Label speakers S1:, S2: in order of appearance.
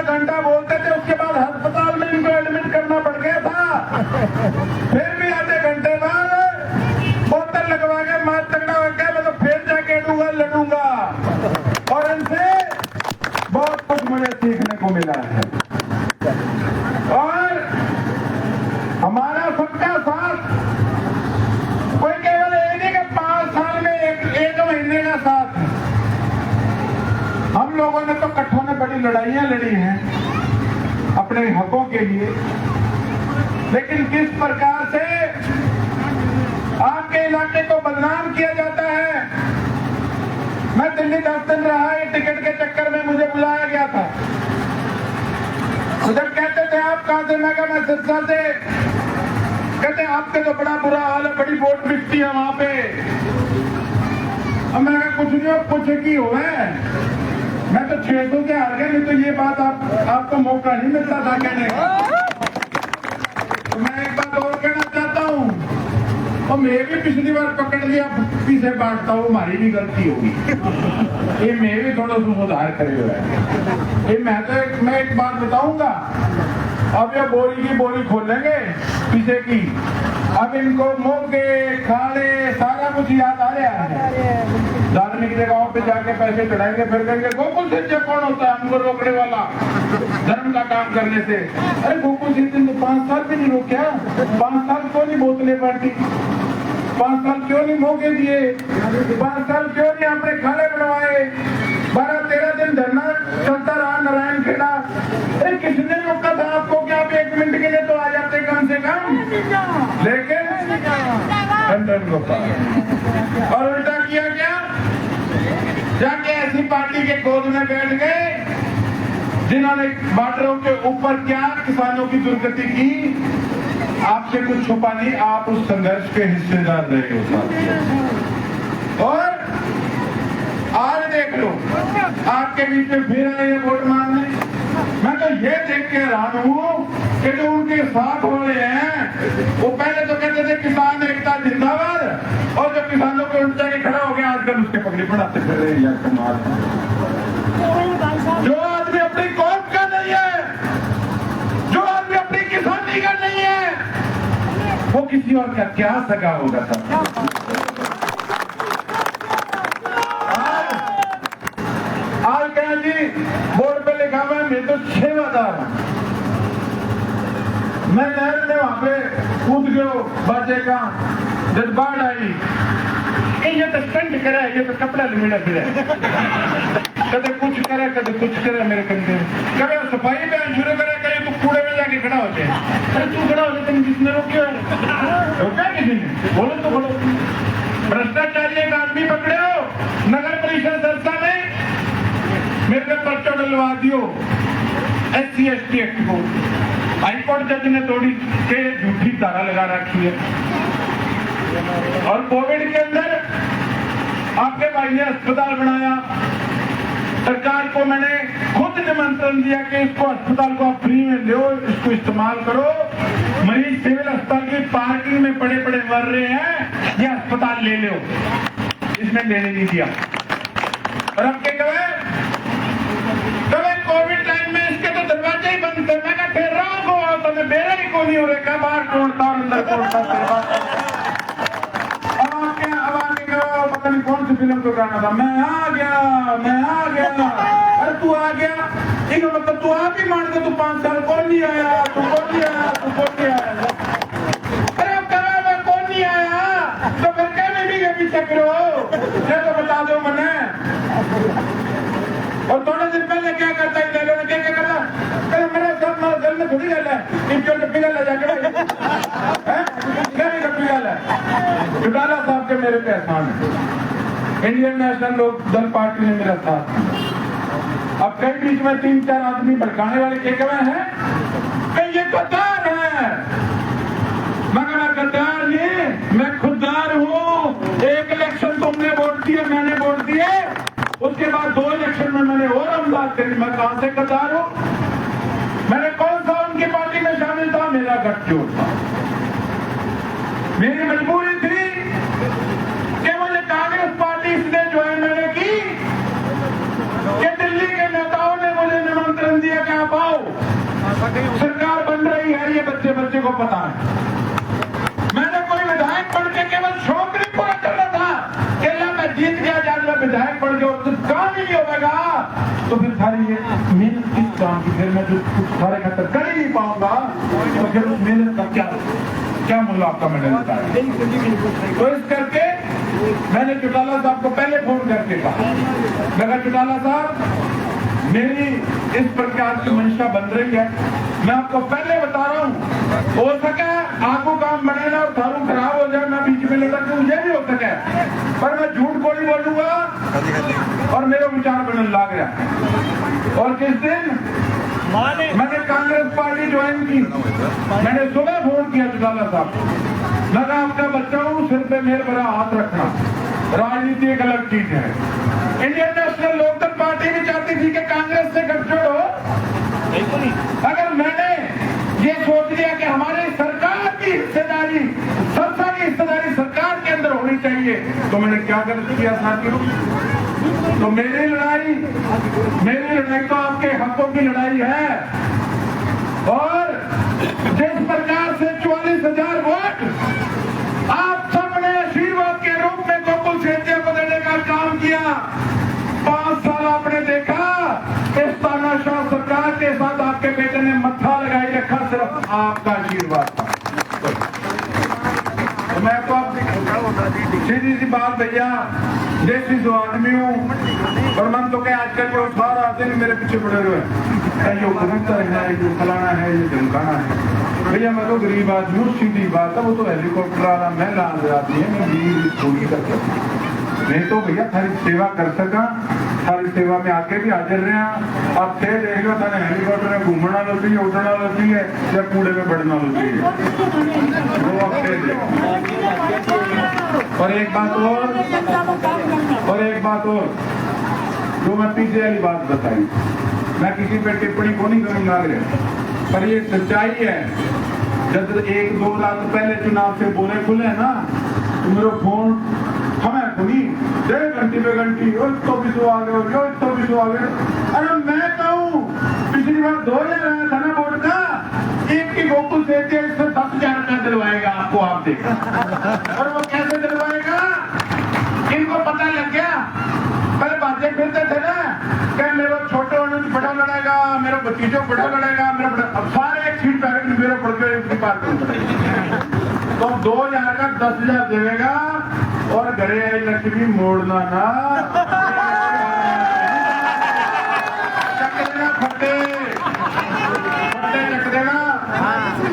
S1: घंटा बोलते थे, उसके बाद अस्पताल में इनको एडमिट करना पड़ गया था। फिर भी आधे घंटे बाद बोतल लगवा के मार तगड़ा हो गया, मैं तो फिर जाके लड़ूंगा। और इनसे बहुत कुछ मुझे सीखने को मिला है। और हमारा सबका साथ कोई केवल ये नहीं कि 5 साल में एक महीने का साथ है। हम लोगों ने तो कट्ठों ने बड़ी लड़ाइयां लड़ी हैं अपने हकों के लिए, लेकिन किस प्रकार से आपके इलाके को बदनाम किया जाता है। मैं दिल्ली 10 दिन रहा, ये टिकट के चक्कर में मुझे बुलाया गया था। जब कहते थे आप कहां से, मैं कहा मैं सिरसा से। कहते आपके तो बड़ा बुरा हाल है, बड़ी वोट बिकती है वहां पे। अब मैं कहा कुछ नहीं हो, कुछ की हो मैं तो 600 के हार गया, नहीं तो ये बात आपको मौका नहीं मिलता था कहने का। तो मैं एक बात और कहना चाहता हूँ, और मैं भी पिछली बार पकड़ लिया पीछे बांटता हूँ, हमारी भी गलती होगी। ये मैं भी थोड़ा सा सुधार करे हुआ है। ये मैं एक बात बताऊंगा, अब ये बोरी की बोरी खोलेंगे पीछे की, अब इनको मोगे खाने सारा कुछ याद आ रहा है। धार्मिक जगहों पे जाके पैसे चढ़ाएंगे, फिर कहेंगे गोकुल सिंह कौन होता है हमको रोकने वाला धर्म का काम करने से। अरे गोकुल सिंह ने 5 साल भी नहीं रोका, 5 साल क्यों नहीं बोतलें बांटी, 5 साल क्यों नहीं मौके दिए, 5 साल क्यों नहीं अपने खाने बनवाए, 12-13 दिन धरना चलता रहा नारायण खेड़ा। अरे किसने रोका था आपको कि आप 1 मिनट के लिए तो आ जाते कम से कम, लेकिन और उल्टा किया क्या, जाके ऐसी पार्टी के गोद में बैठ गए जिन्होंने बॉर्डरों के ऊपर क्या किसानों की दुर्गति की। आपसे कुछ छुपा नहीं, आप उस संघर्ष के हिस्सेदार रहे हो साथ। और आज देख लो आपके बीच में फिर आए वोट मांगने। मैं तो ये देख के हैरान हूँ कि जो उनके साथ वाले हैं वो पहले तो कहते थे किसान एकता जिंदाबाद, और जब किसानों को उल्टा के खड़ा हो गया आजकल उसके पगड़ी पढ़ाते फिर रहे यार कमाल। जो आदमी अपनी कौम का नहीं है, जो आदमी अपनी किसानी का नहीं है, वो किसी और का क्या सगा होगा सब। आज क्या जी बोर्ड पे लिखा हुआ है मैं तो सेवादार हूं। मैं नहर में वहां पे कूद गयो बाजे का, जब बाढ़ आई ये तो स्टंट करे, ये तो कपड़ा लमेड़ा फिर कदे कुछ करे कदे कुछ करे मेरे कंधे, कभी सफाई में शुरू करे, कहीं तो कूड़े में जाके खड़ा होते हैं। अरे तू खड़ा होते तुम जिसने रोके रोका किसी ने, बोलो तो बोलो। भ्रष्टाचारी एक आदमी पकड़े हो नगर परिषद संस्था में, मेरे पे पर्चा डलवा दियो SC/ST एक्ट को। हाईकोर्ट जज ने थोड़ी के झूठी धारा लगा रखी है। और कोविड के अंदर आपके भाई ने अस्पताल बनाया, सरकार को मैंने खुद निमंत्रण दिया कि इसको अस्पताल को आप फ्री में लो, इसको इस्तेमाल करो। मरीज सिविल अस्पताल की पार्किंग में पड़े पड़े मर रहे हैं, ये अस्पताल ले लो, इसने लेने नहीं दिया। और अब क्या कहे कोविड टाइम में इसके तो दरवाजे ही बंद थे। मैं कहा ठहर रहा हूँ तो मैं बेरा ही को नहीं हो रहा, बाहर तोड़ता और अंदर तोड़ता। पता नहीं कौन सी फिल्म को गाना था, मैं आ गया मैं आ गया। अरे तू आ गया इनका मतलब तू आप ही मान दे, तू 5 साल कौन नहीं आया, तू कौन नहीं आया, तू कौन नहीं आया। अरे अब कहा मैं कौन नहीं आया तो फिर कहने भी के पीछे फिरो, ये तो बता दो मैंने। और थोड़े दिन पहले क्या करता है, क्या करता है, मेरे सब दिल में थोड़ी गल है, इनके पिघल है जाके क्या नहीं पिघल है। चौटाला साहब के मेरे पे एहसान है, इंडियन नेशनल लोक दल पार्टी ने मेरा साथ। अब कई बीच में 3-4 आदमी भड़काने वाले के कहे हैं कि ये गद्दार है, मगर मैं गद्दार नहीं, मैं खुददार हूँ। एक इलेक्शन तुमने वोट दिए, मैंने वोट दिए, उसके बाद 2 इलेक्शन में मैंने और अमदाद करी। मैं कहां से गद्दार हूं, मैंने कौन सा उनकी पार्टी में शामिल था, मेरा गठजोड़ था, मेरी मजबूरी थी कि मुझे कांग्रेस पार्टी इसलिए ज्वाइन मैंने की कि दिल्ली के नेताओं ने मुझे निमंत्रण दिया कि आप जाएगा तो फिर सारी ये मेहनत किस काम की, फिर मैं जो कुछ सारे खतर कर ही नहीं पाऊंगा तो फिर उस मेहनत का क्या मूल्य आपका मैंने बताया। तो इस करके मैंने चौटाला साहब को पहले फोन करके कहा, मैं कहा चौटाला साहब मेरी इस प्रकार की मंशा बन रही है, मैं आपको पहले बता रहा हूँ, हो सके आपको काम बनेगा और थारू खराब हो जाए, मैं बीच में लटक दूं, ये भी हो सके, पर मैं झूठ को नहीं बोलूंगा और मेरा विचार बनने लग रहा। और किस दिन मैंने कांग्रेस पार्टी ज्वाइन की, मैंने सुबह फोन किया चौटाला साहब, मैं कहा आपका बच्चा हूँ, सिर पे मेरे बड़ा हाथ रखना, राजनीति एक अलग चीज है। इंडियन नेशनल लोकदल पार्टी भी चाहती थी कि कांग्रेस से गठजोड़ हो, अगर मैंने ये सोच लिया कि हमारी सरकार की हिस्सेदारी, संसद की हिस्सेदारी सरकार के अंदर होनी चाहिए, तो मैंने क्या गलत किया साथियों। तो मेरी लड़ाई तो आपके हकों की लड़ाई है, और जिस प्रकार से 44,000 वोट आप सबने आशीर्वाद के रूप में गोकुल सेठिया को देने का काम किया, 5 साल आपने देखा इस तानाशाह सरकार के साथ आपके बेटे ने मत्था लगाई रखा, सिर्फ आपका आशीर्वाद था। तो मैं तो सीधी सी बात भैया, देसी जो आदमी हूँ, और मन तो क्या आजकल के उठार आते हैं मेरे पीछे पड़े हुए हैं, ये कबूतर है, ये फलाना है, ये धमकाना है। भैया मैं तो गरीब आदमी हूँ, सीधी बात है, वो तो हेलीकॉप्टर वाला मैं लाने आती है, मैं गरीब थोड़ी कर सकती, नहीं तो भैया थारी सेवा कर सका, थारी सेवा में आके भी हाजिर रहे हैं। आप थे देख लो, थाने हेलीकॉप्टर में घूमना लगती है, उड़ना लगती है, या कूड़े में बढ़ना लगती है, वो आप और एक बात और जो मैं पीछे वाली बात बताई, मैं किसी पे टिप्पणी को नहीं करूंगा, पर ये सच्चाई है। जब 1-2 रात पहले चुनाव से बोले खुले ना, तो मेरा फोन हमें खुली 1.5 घंटे पे घंटी, तो भी सो आ गए, तो भी सो आ गए। अरे मैं कहूँ पिछली बार 2000 आया था ना वोट का, एक की गोकुल सेठिया इससे 10,000 रुपया दिलवाएगा आपको, आप देखा। और वो कैसे दिलवाएगा, इनको पता लग गया, पहले बातें फिरते थे ना, क्या मेरा छोटे होने से बड़ा लड़ेगा, मेरा भतीजों बड़ा लड़ेगा, मेरा बड़ा, अब सारे एक सीट पैकेट मेरे पड़ गए, इसकी बात तो 2000 का 10,000 देगा, और घरे आई लक्ष्मी मोड़ना ना।